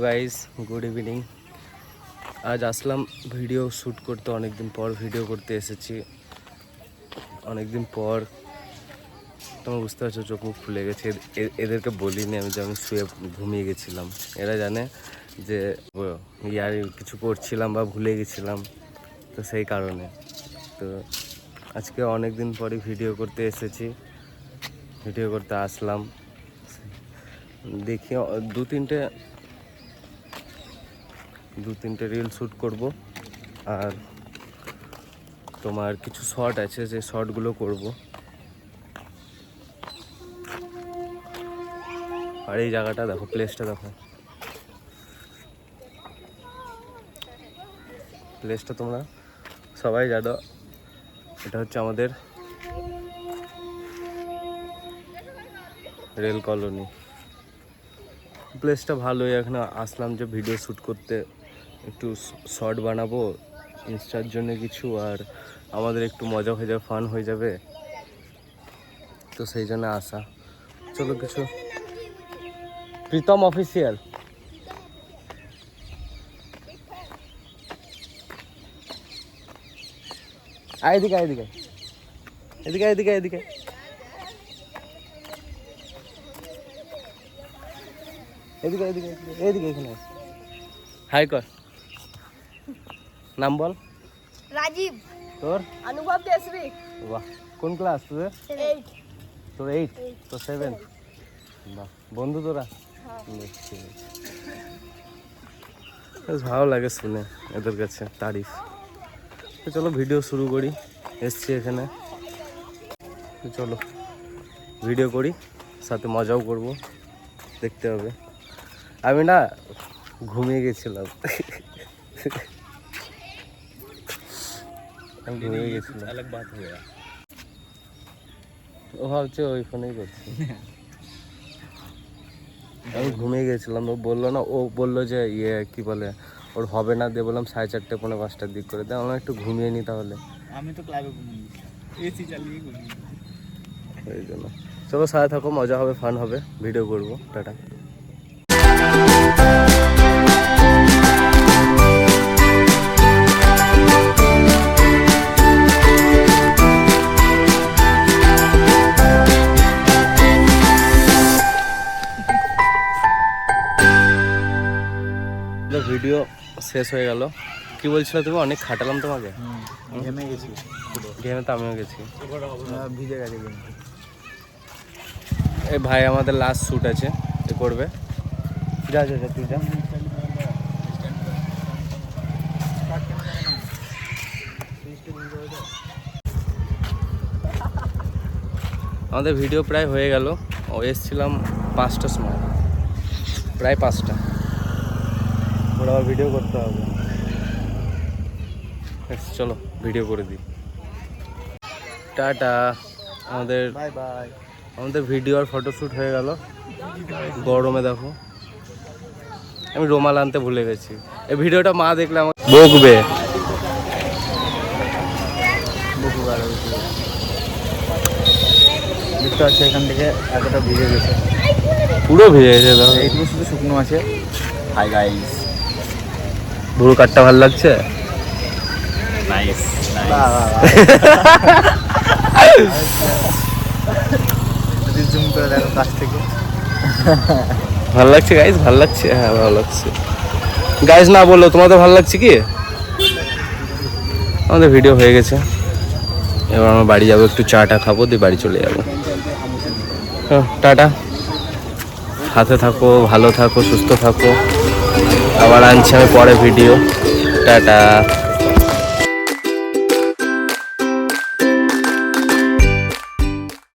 Guys good evening. আজ আসলাম video shoot করতে, অনেকদিন পর ভিডিও করতে এসেছি। অনেকদিন পর তোমরা বুঝতে পারছো, চোখ মুখ খুলে গেছে। এদেরকে বলিনি আমি যে আমি শুয়ে ঘুমিয়ে গেছিলাম। এরা জানে যে ইয়ার কিছু করছিলাম বা ভুলে গেছিলাম, তো সেই কারণে। তো আজকে অনেকদিন পরে ভিডিও করতে এসেছি, ভিডিও করতে আসলাম। দেখি দু তিনটে রিল শ্যুট করব, আর তোমার কিছু শর্ট আছে, যে শর্টগুলো করব। আর এই জায়গাটা দেখো, প্লেসটা দেখো, প্লেসটা তোমরা সবাই জানো। এটা হচ্ছে আমাদের রেল কলোনি। প্লেসটা ভালোই। এখানে আসলাম যে ভিডিও শ্যুট করতে, একটু শর্ট বানাবো ইনস্টার জন্য কিছু, আর আমাদের একটু মজা হয়ে যাবে, ফান হয়ে যাবে, তো সেই জন্য আসা। চলো কিছু প্রীতম অফিসিয়াল। এদিকে এদিকে এদিকে এদিকে এদিকে এদিকে এদিকে এদিকে এখানে হাই কর। নাম বল। রাজীব। তোর? অনুভব দেশরি। বাহ, কোন ক্লাস তোদের? 8। তোর 8? তো 7? বাহ, বন্ধু তোরা? বেশ ভালো লাগে শুনে এদের কাছে তারিফ। তো চলো ভিডিও শুরু করি। এসছি এখানে, তো চলো ভিডিও করি, সাথে মজাও করব, দেখতে হবে। আমি না ঘুমিয়ে গেছিলাম, ঘুমিয়ে গেছিলাম। ও ভাবছে ওই ফোনেই করছি। আমি ঘুমিয়ে গেছিলাম, ও বললো না, ও বললো যে কি বলে ওর হবে না, দিয়ে বললাম 4:30 পৌনে 5টার দিক করে দেয়। আমরা একটু ঘুমিয়ে নি তাহলে। আমি তো ক্লাবে ঘুমিয়ে এসি চালিয়ে ঘুমিয়ে। ওই জন্য চলো সাথে থাকো, মজা হবে, ফান হবে, ভিডিও করবো। টাটা। ভিডিও শেষ হয়ে গেল। কি বলছিলে তুমি? অনেক খাটালাম তোমাকে। ঘেমে গেছি, ঘেমে তো আমিও গেছি, ভিজে গেছে। এই ভাই আমাদের লাস্ট শ্যুট আছে, এ করবে। যা যা যা, তুই যা। আমাদের ভিডিও প্রায় হয়ে গেল। ও এসছিলাম 5টার সময়, প্রায় 5টা। ওরা আবার ভিডিও করতে হবে। চলো ভিডিও করে দিই। টাটা। আমাদের বাই বাই। আমাদের ভিডিও আর ফটোশ্যুট হয়ে গেল। গরমে দেখো, আমি রুমাল আনতে ভুলে গেছি। এই ভিডিওটা মা দেখলে আমার বকবে। দেখতে পাচ্ছি এখান থেকে এতটা ভিজে গেছে, পুরো ভিজে গেছে। দেখো এইটুকু শুধু শুকনো আছে। হাই গাইস, বুড়ো কাটটা ভালো লাগছে। নাইস জুম করে দেখো কাছ থেকে। ভালো লাগছে গাইস? ভালো লাগছে? হ্যাঁ ভালো লাগছে। গাইস না বললো, তোমাদের ভালো লাগছে কি? আমাদের ভিডিও হয়ে গেছে, এবার আমরা বাড়ি যাবো, একটু চাটা খাবো, দিয়ে বাড়ি চলে যাবো। টাটা। সাথে থাকো, ভালো থাকো, সুস্থ থাকো। আবার আনছি আমি পরে ভিডিও। টাটা।